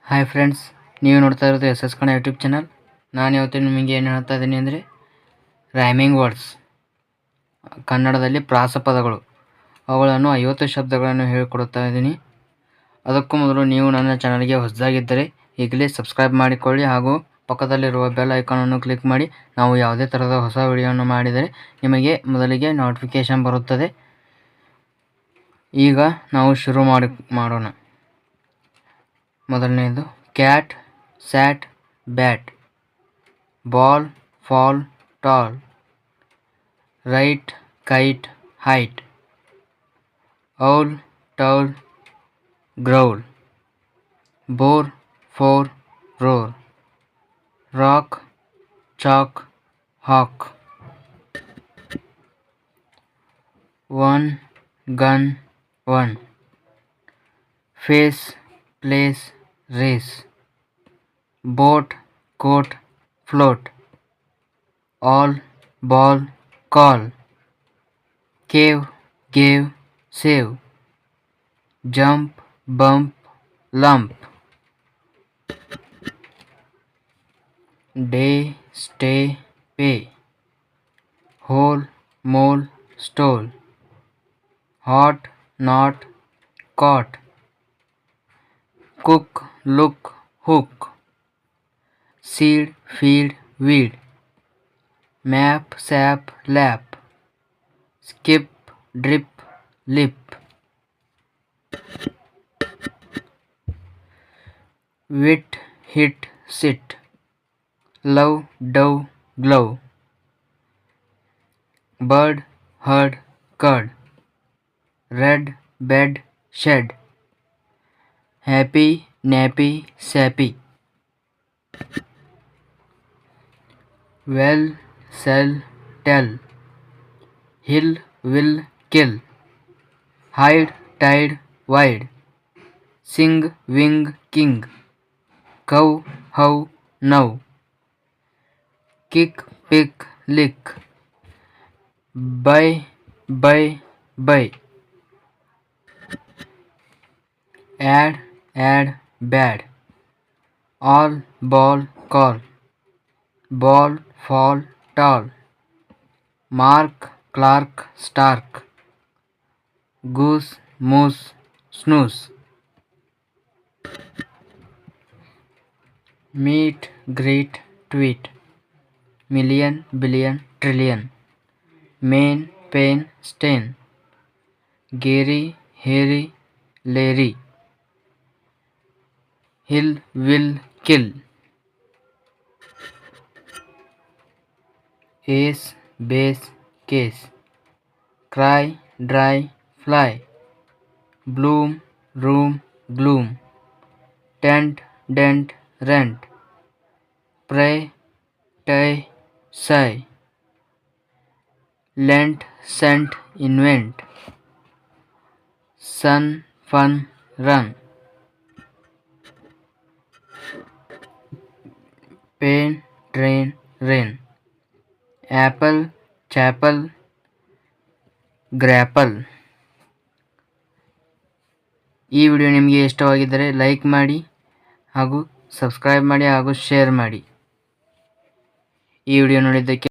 Hi friends, ನೀವು ನೋಡ್ತಾ ಇರೋದು S S Kannada YouTube channel. ನಾನು ಇವತ್ತು ನಿಮಗೆ ಏನು ಹೇಳ್ತಾ ಇದ್ದೀನಿ ಅಂದರೆ ರೈಮಿಂಗ್ ವರ್ಡ್ಸ್, ಕನ್ನಡದಲ್ಲಿ ಪ್ರಾಸಪದಗಳು, ಅವುಗಳನ್ನು 50 ಶಬ್ದಗಳನ್ನು ಹೇಳಿಕೊಡುತ್ತಾ ಇದ್ದೀನಿ. ಅದಕ್ಕೂ ಮೊದಲು ನೀವು ನನ್ನ ಚಾನಲ್ಗೆ ಹೊಸದಾಗಿದ್ದರೆ ಈಗಲೇ ಸಬ್ಸ್ಕ್ರೈಬ್ ಮಾಡಿಕೊಳ್ಳಿ ಹಾಗೂ ಪಕ್ಕದಲ್ಲಿರುವ ಬೆಲ್ ಐಕಾನನ್ನು ಕ್ಲಿಕ್ ಮಾಡಿ. ನಾವು ಯಾವುದೇ ಥರದ ಹೊಸ ವಿಡಿಯೋವನ್ನು ಮಾಡಿದರೆ ನಿಮಗೆ ಮೊದಲಿಗೆ ನೋಟಿಫಿಕೇಷನ್ ಬರುತ್ತದೆ. ಈಗ ನಾವು ಶುರು ಮಾಡೋಣ. ಮೊದಲನೆಯದು cat, sat, bat. Ball, fall, tall. Right, kite, height. Owl, towel, growl. Bore, four, roar. Rock, chalk, hawk. One, gun, one. Face, place, race. Boat, coat, float. All, ball, call. Cave, gave, save. Jump, bump, lump. Day, stay, pay. Hole, mole, stole. Hot, not, caught. Cook, look, hook. Seed, feed, weed. Map, sap, lap. Skip, drip, lip. Wit, hit, sit. Love, dove, glove. Bird, herd, curd. Red, bed, shed. Happy, nappy, sappy. Well, sell, tell. Hill, will, kill. Hide, tide, wide. Sing, wing, king. Cow, how, now. Kick, pick, lick. Buy, buy, buy. Add, bad. All, ball, call. Ball, fall, tall. Mark, Clark, Stark. Goose, moose, snooze. Meet, greet, tweet. Million, billion, trillion. Main, pain, stain. Gary, hairy, Larry. Hill, will, kill. Ace, base, case. Cry, dry, fly. Bloom, room, gloom. Tent, dent, rent. Pray, tie, sigh. Lent, sent, invent. Sun, fun, run. Pain, train, rain. Apple, chapel, grapple. ಈ video ನಿಮಗೆ ಇಷ್ಟವಾಗಿದ್ದರೆ like ಮಾಡಿ ಹಾಗೂ subscribe ಮಾಡಿ ಹಾಗೂ share ಮಾಡಿ. ಈ video ನೋಡಿದ್ದಕ್ಕೆ